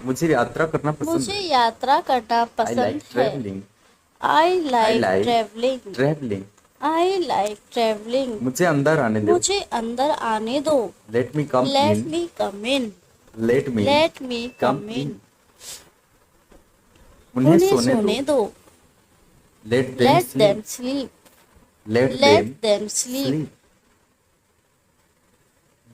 मुझे यात्रा करना पसंद मुझे है। यात्रा करना आई लाइक पसंद है। Travelling. I I like like travelling. Travelling. I like travelling. मुझे अंदर आने दो। मुझे अंदर आने दो। Let me come in. Let me come in. Let me let me come come in. In. उन्हें उन्हें सोने दो। सोने दो। Let them let them sleep. Sleep. Let let them them sleep. Sleep.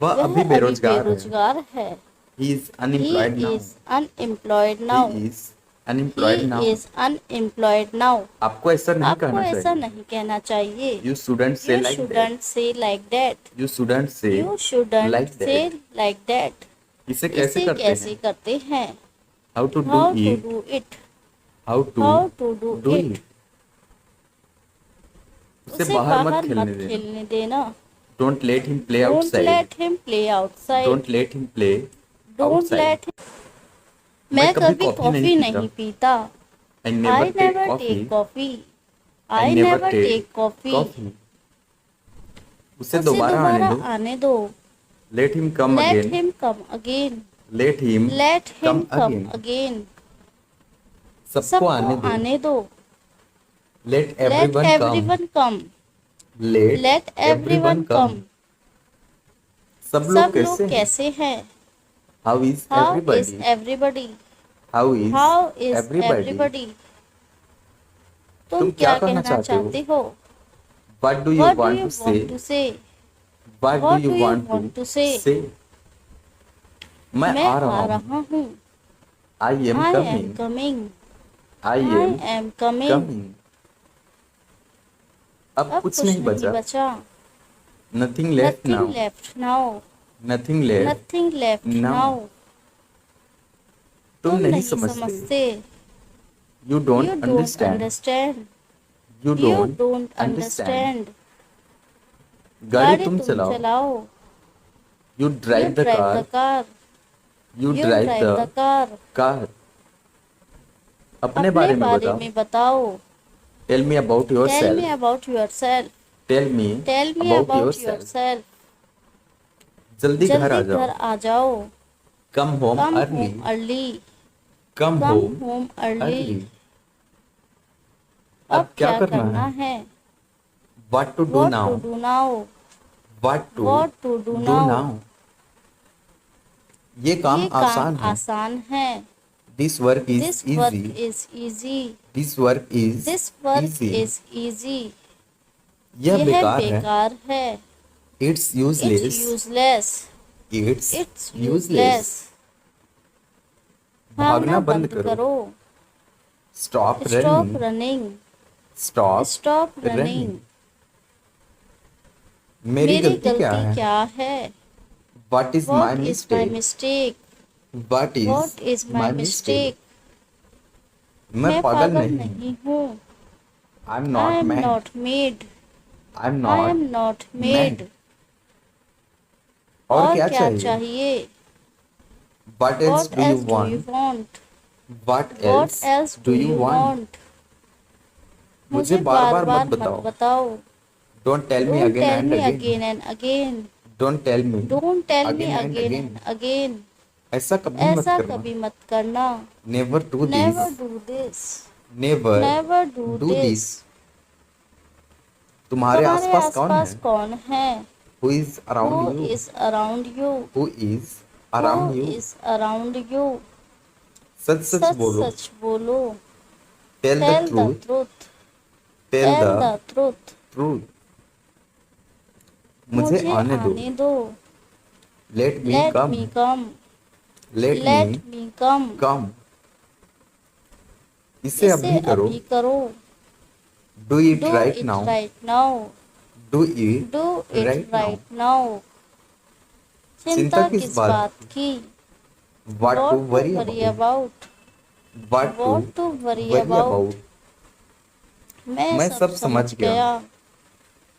वह वह अभी अभी बेरोजगार है। बेरोजगार है। He is He unemployed now. is unemployed he now. Is unemployed He now. is unemployed now. आपको ऐसा नहीं आपको कहना ऐसा चाहिए। नहीं कहना चाहिए। यू शुडंट से You like that. shouldn't say like that. You shouldn't से You shouldn't like say that. like that. इसे कैसे इसे करते कैसे हैं? करते हैं? How to do How to it. do it? How to How to do do it? It. उसे उसे बाहर मत बाहर खेलने मत देना। खेलने देना। Don't let him play Don't outside. let him play outside. Don't let him play Don't outside. let him. मैं मैं कभी कभी कॉफी नहीं कॉफी पीता। नहीं पीता। I I never take never coffee. take coffee. I I never never take take coffee. Coffee. उसे उसे दोबारा आने दोबारा दो। आने दो। Let him come Let again. him come again. Let him Let come him come again. again. सबको सबको आने दो। आने दो। Let Let everyone come. everyone come. Let Let everyone everyone come. come. सब लोग सब कैसे लोग हैं? कैसे हैं? How is How is everybody. everybody? How is How is everybody. everybody? तुम तुम क्या क्या कहना कहना चाहते हो? चाहते हो? What do you What do want you to say? want to say? What do What you do you want to want to say? से? मैं मैं आ आ रहा हूँ। रहा हूँ। I am I am coming. coming. I I am am coming. Coming. अब अब कुछ कुछ नहीं नहीं बचा। बचा। Nothing left Nothing now. left now. Nothing left Nothing left now. now. तुम तुम नहीं नहीं समझते। समझते। You You don't don't understand. understand. You You don't don't understand. understand. गाड़ी गाड़ी तुम तुम चलाओ। चलाओ। You You drive the drive the car. car. You You drive drive the the car. कार। अपने अपने बारे में बारे बताओ। में बताओ। Tell me about your Tell me self. about yourself. Tell me Tell me about your about self. yourself. जल्दी घर आ जल्दी जाओ। घर आ जाओ। Come home Come early. home early. Come Come home home early. Early. अब अब क्या क्या करना करना है? है? What to do What to now. do now? What to What to do do now? Now. ये काम ये काम आसान है। आसान है। This work is This easy. work is easy. This work is This work easy. is easy. यह यह बेकार है। बेकार है। It's It's useless. useless. It's It's useless. useless. भागना भागना बंद बंद करो। करो। Stop Stop running. running. Stop Stop running. running. मेरी मेरी गलती क्या गलती है? क्या है? What is my What is my mistake. mistake? What is What is my my mistake. mistake? मैं मैं पागल पागल नहीं हूँ। नहीं हूँ। I am I not am mad. not made. I am I not am not mad. made. और और क्या क्या चाहिए? चाहिए? What else What do you else do you want. want? What What else else do do you you want. want? मुझे मुझे बार बार बार मत बार मत बताओ। बताओ। Don't tell me Don't again tell and me again. again and again. Don't tell me Don't tell me again and again again. and again. ऐसा कभी मत ऐसा करना। कभी मत करना। Never do this. Never do this. Never Never do do this. This. तुम्हारे तुम्हारे आसपास कौन है? आसपास कौन है? Who is around Who you. is around you? Who is Who around you. is around you? सच सच सच बोलो। सच बोलो। Tell the Tell the truth. truth. Tell the Tell the truth. Truth. मुझे मुझे आने दो। आने दो। Let me Let come. me come. Late me Let me come. कम। इसे इसे अभी करो। अभी करो। Do it Do right it now. right now. Do it Do it right now. right now. चिंता चिंता किस किस बात बात की? की? What to What to worry worry about. about? What to What to worry worry about? About. मैं मैं सब सब समझ समझ गया। गया।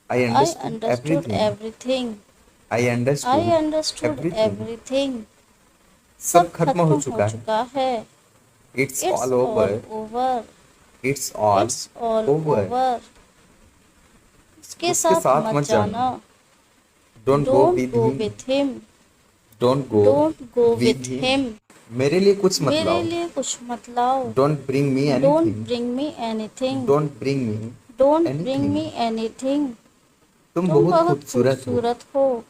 I I understood understood everything. everything. I I understood understood everything. everything. सब सब खत्म हो खत्म हो चुका है। चुका है। It's It's all all over. over. It's all It's all over. over. उसके उसके साथ साथ मत मत जाना। जाना। Don't go Don't with go him. with him. Don't go Don't go with with him. him. मेरे लिए कुछ मत मेरे लाओ। लिए कुछ मत लाओ। Don't bring me don't anything. Bring me anything. Don't bring me don't bring anything. Me anything. तुम तुम बहुत बहुत खूबसूरत हो। खूबसूरत हो।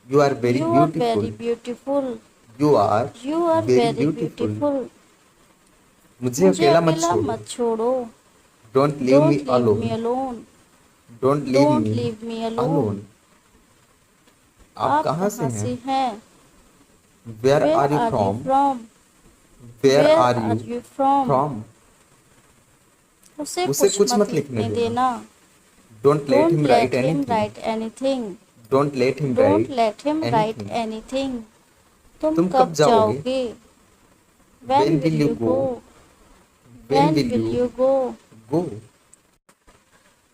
You are very you are very beautiful. Beautiful. You are you are very very beautiful. Beautiful. मुझे मुझे अकेला मत अकेला छोड़ो। मत छोड़ो। Don't leave me don't leave me alone. Alone. Don't leave don't me leave me alone. Alone. आप आप कहाँ से कहाँ हैं? से हैं? Where where are you are you from? From? Where where are you are you from? From? उसे उसे कुछ कुछ मत मत लिखने लिखने देना। देना। Don't let don't him right let him anything. Right anything. Don't let him don't right let him right anything. Anything. तुम तुम कब कब जाओगे? जाओगे? When When will will you you go? go? When When will will you you go? गो?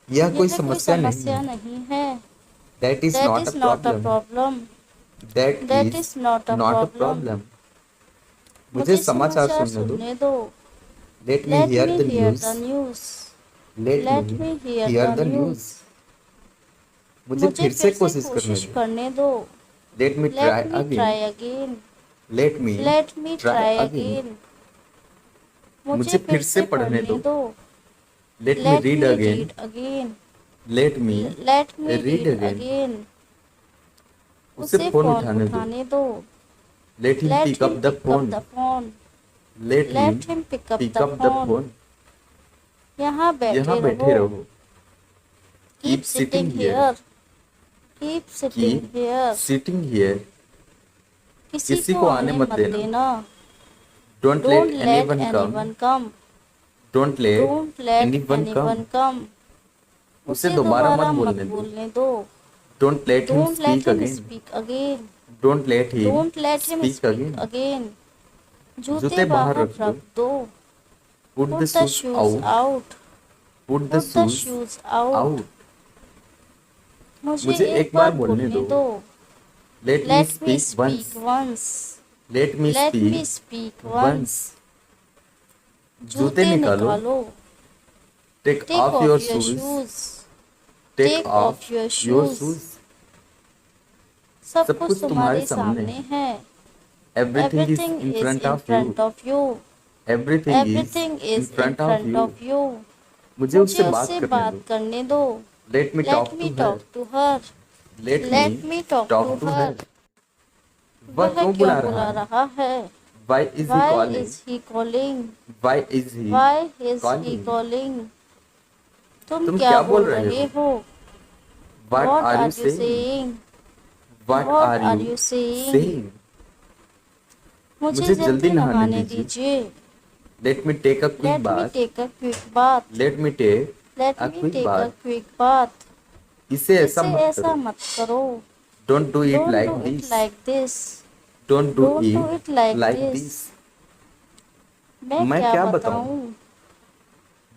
यह कोई यह कोई समस्या नहीं समस्या है। नहीं है। That is That not a is not a problem. problem. That That इज is not a not a problem. Problem. मुझे मुझे समाचार समाचार सुनने दो। सुनने दो। Let me Let hear me the hear news. the news. Let Let me me hear hear the the news. news. मुझे मुझे फिर से फिर से कोशिश करने कोशिश दो। करने दो। Let me try Let me again. try again. Let me Let me try try again. again. मुझे मुझे फिर फिर से से पढ़ने पढ़ने दो। दो। Let me Let read me again. read again. Let me Let me read read again. again. उसे उसे फोन फोन उठाने दो। उठाने दो। Let him Let pick up him the pick up phone. the phone. Let him Let him pick up pick the up the phone. Phone. यहाँ बैठे यहाँ बैठे रहो। रहो। Keep sitting here. Keep sitting keep here. Sitting here. किसी किसी को को आने आने मत मत देना। देना। Don't let Don't let anyone come. anyone come. Don't let Don't let anyone come. anyone come. उसे उसे दोबारा मत दोबारा मत बोलने दो। बोलने दो। Don't let him Don't let speak him again. speak again. Don't let him Don't let him speak speak again. again. जूते जूते बाहर बाहर रख दो। रख दो। Put the Put the shoes shoes out. out. Put the Put the shoes shoes out. Out. मुझे मुझे एक एक बार बार बोलने बोलने दो। दो। Let me Let me speak once. speak once. Let me Let me speak speak once. once. जूते जूते निकालो। निकालो। Take Take off off your your shoes. shoes. Take Take off off your your shoes. Shoes. सब सब कुछ कुछ तुम्हारे तुम्हारे सामने सामने है। है। Everything is Everything in is front in of you. front of you. Everything is Everything in is in front of front you. of you. मुझे उससे मुझे बात उससे करने बात दो। करने दो। Let me Let talk me to her. talk to her. Let me Let me talk talk to to her. Her. वह वह क्यों क्यों बुला रहा बुला है? रहा है? Why is he Why calling? is he calling? Why is he Why is he calling? calling? तुम तुम क्या क्या बोल बोल रहे रहे हो? हो? What What are are you you saying? saying? What What are are you you saying? Saying? मुझे मुझे जल्दी जल्दी नहाने नहाने दीजिए। दीजिए। Let me take a quick Let me bath. take a quick bath. Let me take Let a me quick take a bath. quick bath. इसे ऐसा इसे मत ऐसा करो। मत करो। Don't do it Don't like do it this. like this. Don't do Don't do it it like like this. This. मैं मैं क्या क्या बताऊं? बताऊं?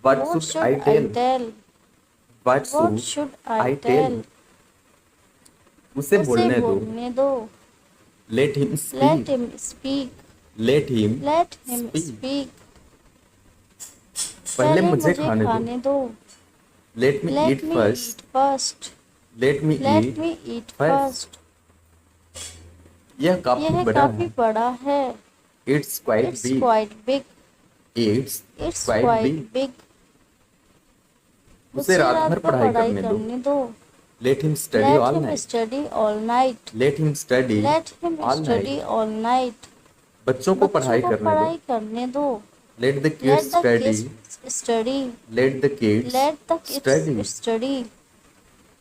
What What should should I I tell? tell? What What should should I I tell? Tell? उसे उसे बोलने दो। बोलने दो। Let him Let speak. him speak. Let him Let him speak. speak. पहले पहले मुझे मुझे खाने दो। खाने दो। लेट मी Let ईट me first. eat first. Late me Let ईट me eat फर्स्ट। first. यह काफी यह बड़ा काफी है। बड़ा है। It's quite It's big. quite big. It's It's quite quite big. big. उसे उसे रात रात भर भर पढ़ाई पढ़ाई करने दो। करने दो। Let him study Let all him night. study all night. Let him study Let him all study night. all night. बच्चों को बच्चों पढ़ाई को करने दो। पढ़ाई करने दो। Let the Let kids the study. kids study. Let the kids Let the kids study. study.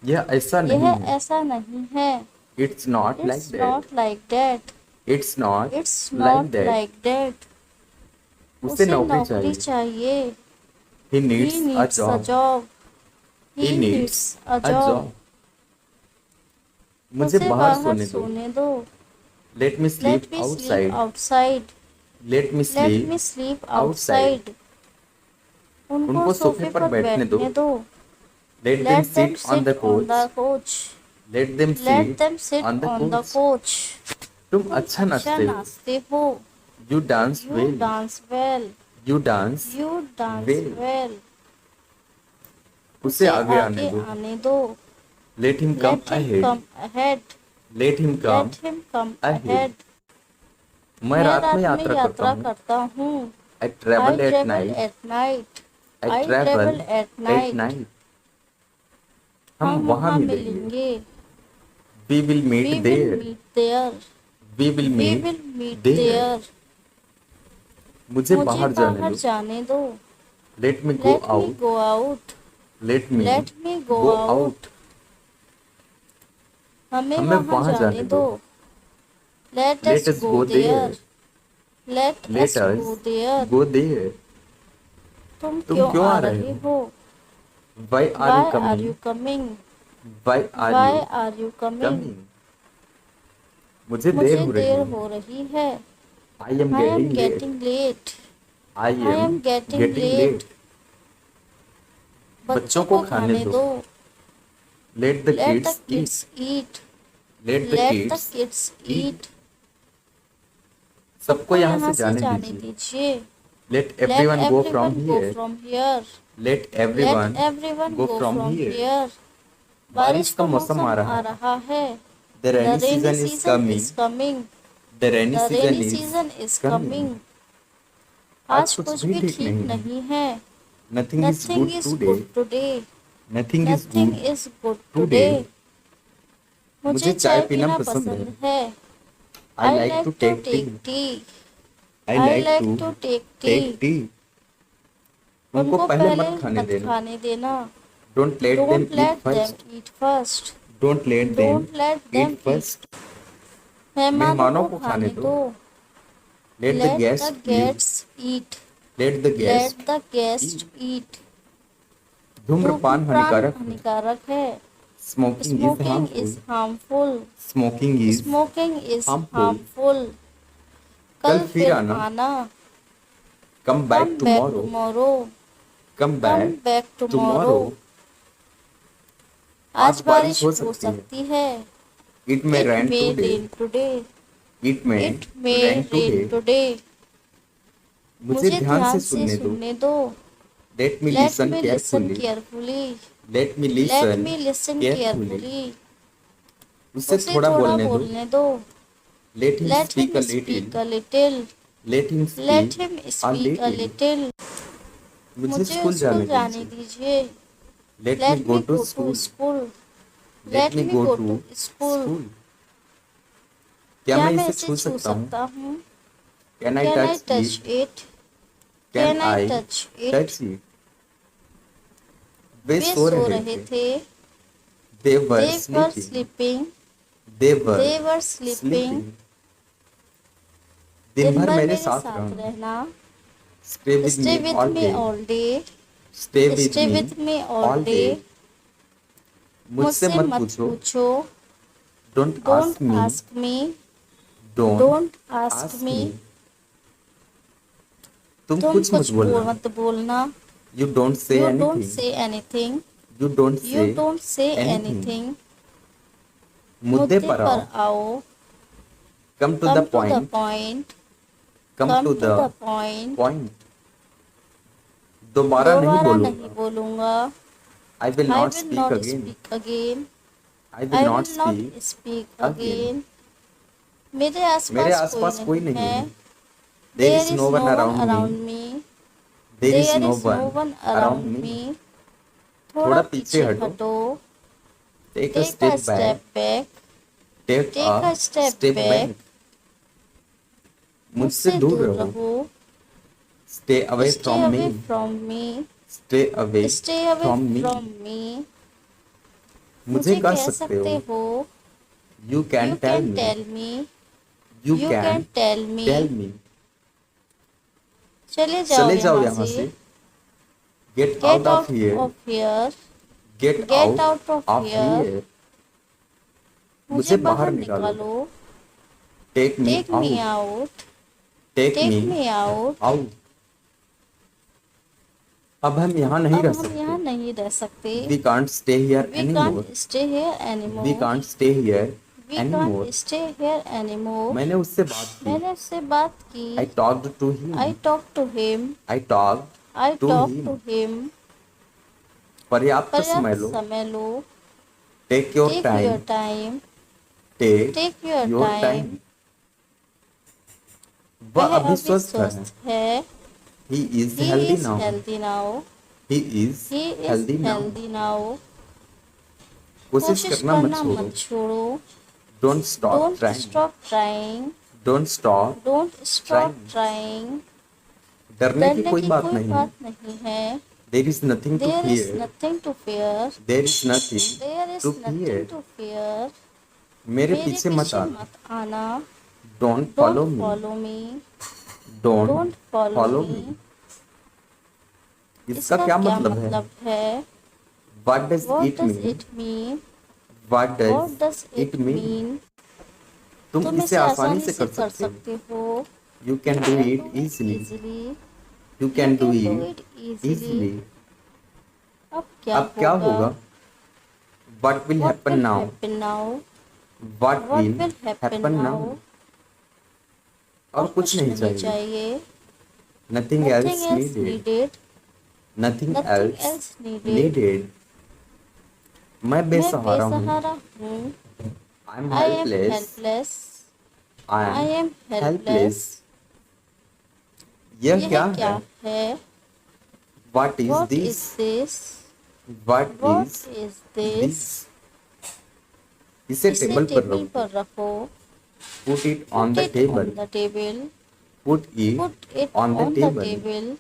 यह ऐसा यह नहीं है। ऐसा नहीं है। It's not It's like that. not like that. It's not It's like not that. like that. उसे उसे नौकरी नौकरी चाहिए। चाहिए। ही He needs a needs a job. job. He He needs needs a a job. Job. मुझे उसे बाहर बाहर सोने दो। सोने दो। Let me Let sleep me sleep outside. outside. Late me Let sleep me sleep outside. outside. उनको उनको सोफे सोफे पर पर बैठने दो। बैठने दो। Let them Let them sit on the sit on coach. the coach. Let them Let sit them sit on the on the coach. coach. तुम तुम अच्छा अच्छा नाचते हो। नाचते हो। You dance You well. dance well. You dance You dance well. well. उसे उसे आगे आने आगे दो। आने दो। Let him come Let him ahead. come ahead. Let him come Let him come ahead. ahead. मैं रात में यात्रा करता हूँ। करता हूँ। I I travel at travel night. at night. I I travel travel at at night. Night. हम हम वहाँ वहाँ मिलेंगे। मिलेंगे। We will meet We will there. meet there. We will We meet will meet there. there. मुझे मुझे बाहर जाने बाहर दो। जाने दो। Let me go Let me out. go out. Let me Let me go गो out. आउट। हमें हमें वहाँ वहाँ जाने जाने दो। दो। Let us let us go go there. There. Let let us us go there. Go there. तुम तुम क्यों क्यों आ आ रहे रहे हो? हो? Why are you Why are coming? you coming? Why are Why you are you coming? Coming? मुझे देर मुझे हो रही देर है। हो रही है। I am I am getting late. getting late. I I am am getting getting late. Late. बच्चों बच्चों को को खाने खाने दो। दो। Let the Let the kids eat. kids eat. Let the Let the kids kids eat. eat. सबको सबको यहाँ यहाँ से से जाने जाने दीजिए। दीजिए। Let Let everyone go from everyone go here. from here. Let Let everyone everyone go go from from here. here. बारिश बारिश का का मौसम आ मौसम रहा आ है। रहा है। The The rainy rainy season is season coming. is coming. The rainy The season rainy is season is coming. coming. आज आज कुछ कुछ भी भी ठीक ठीक नहीं है। नहीं है। Nothing is Nothing good is today. good today. Nothing is Nothing good is good today. today. मुझे मुझे चाय चाय पीना पीना पसंद है। पसंद है। I I like to like to take tea. take tea. I I like like to to take take tea. Tea. उनको उनको पहले पहले मत खाने मत देना। खाने देना। Don't let them Don't eat let them first. eat first. Don't let them Don't let eat them eat. First. मेहमानों मेहमानों को को खाने खाने दो। दो। Let the Let the guest eat. guests eat. Let the Let guest the guests eat. eat. धूम्रपान धूम्रपान हानिकारक है। हानिकारक है। Smoking is Smoking is harmful. harmful. Smoking is Smoking is harmful. harmful. कल कल फिर फिर आना। आना। Come back Come back tomorrow. tomorrow. कम Come back back tomorrow. Tomorrow. आज आज बारिश बारिश हो हो सकती है। सकती है। It may It rain may today. rain today. It may It may rain rain today. today. मुझे मुझे ध्यान से ध्यान से सुनने दो। सुनने दो। Let me Let listen me listen carefully. carefully. Let me Let listen me listen carefully. carefully. उससे उसे थोड़ा थोड़ा बोलने दो। बोलने दो। Let him Let speak him a little. speak a little. Let him Let speak him a speak a little. little. मुझे मुझे स्कूल स्कूल जाने जाने दीजिए। दीजिए। Let me Let go me to go to school. school. Let Let me me go go to to school. School. क्या क्या मैं मैं इसे इसे छू छू सकता हूँ? सकता हूँ? Can I Can I touch touch it? it? Can Can I I touch it? Touch it? वे वे सो सो रहे रहे थे। थे। They were They were sleeping. sleeping. They were They were sleeping. Sleeping. दिन दिन भर भर मेरे मेरे साथ साथ रहना। रहना। Stay with Stay me with all me day. all day. Stay with Stay me with me all all day. day. मुझसे मुझसे मत मत पूछो। पूछो। Don't Don't ask me. ask me. Don't Don't ask ask me. मी। तुम तुम कुछ मत कुछ बोलना। मत बोलना। You don't say You don't anything. say anything. You don't say You don't say anything. anything. मुद्दे मुद्दे पर आओ। पर आओ। Come to the Come to the point. point. Come Come to to the the point. Point. दोबारा नहीं दोबारा नहीं बोलूंगा। बोलूँगा। I will I not will speak not again. speak again. I will I not will not speak speak again. again. मेरे मेरे आसपास कोई आसपास कोई नहीं नहीं है। है। There There is is no one no one around me. around me. There is There no is no one one around around me. me. थोड़ा थोड़ा पीछे पीछे हटो। हटो। Take a Take a step back. step back. Take Take a a step step back. Back. मुझसे मुझसे दूर दूर रहो। रहो। Stay away Stay from me. away from me. Stay away Stay away from me. from me. मुझे मुझे कह कह सकते हो। सकते हो। You can You tell can me. tell me. You You can can tell me. Tell me. चले जाओ चले जाओ यहाँ यहाँ से। से। Get out Get of out here. of here. Get Get out out of of here. Here. मुझे मुझे बाहर बाहर निकालो। निकालो। Take me Take me out. out. Take Take me me out. Out. अब हम यहाँ नहीं अब रह हम यहाँ सकते। नहीं रह सकते। We can't stay here We anymore. can't stay here we anymore. Can't stay here We any can't more. stay here anymore. मैंने उससे बात की। मैंने उससे बात की। I talked to him. I talked to him. I talked I to talked him. to him. पर्याप्त समय पर्याप्त लो। समय लो। Take your Take your time. time. Take Take your your time. Time. वह वह अभी अभी स्वस्थ है। स्वस्थ है। He is He healthy is now. healthy now. He is He is healthy now. healthy now. कोशिश कोशिश करना मत करना छोड़ो। मत छोड़ो। Don't stop Don't trying. stop trying. Don't stop Don't stop trying. trying. डरने की डरने कोई की बात कोई नहीं। बात नहीं है। There is nothing to There is fear. nothing to fear. There is nothing There is to nothing fear. to fear. मेरे मेरे पीछे मत पीछे आना। मत आना। Don't Don't follow me. follow me. Don't Don't follow follow me. मी। इसका इसका क्या क्या मतलब है? मतलब है? What does What it does mean? it mean? What What does does it it mean? mean? तुम तुम इसे इसे आसानी आसानी से से कर कर सकते हो। सकते हो। You You can do can it do it easily. easily. You You can do can do it it easily. Easily. अब क्या अब क्या होगा? होगा? What will What happen will now? happen now? What What will will happen happen now? Now? और और कुछ कुछ नहीं नहीं चाहिए। चाहिए। Nothing Nothing else else needed. needed. Nothing Nothing else else needed. Needed. मैं मैं बेसहारा हूँ। बेसहारा हूँ। I am I am helpless. helpless. I I am am helpless. helpless. यह यह क्या क्या है? है? What is What this? is this? What What is is this? This? इसे इसे टेबल पर टेबल रखो। पर रखो। Put it on Put the it table. on the table. Put it Put it on the on the table. table.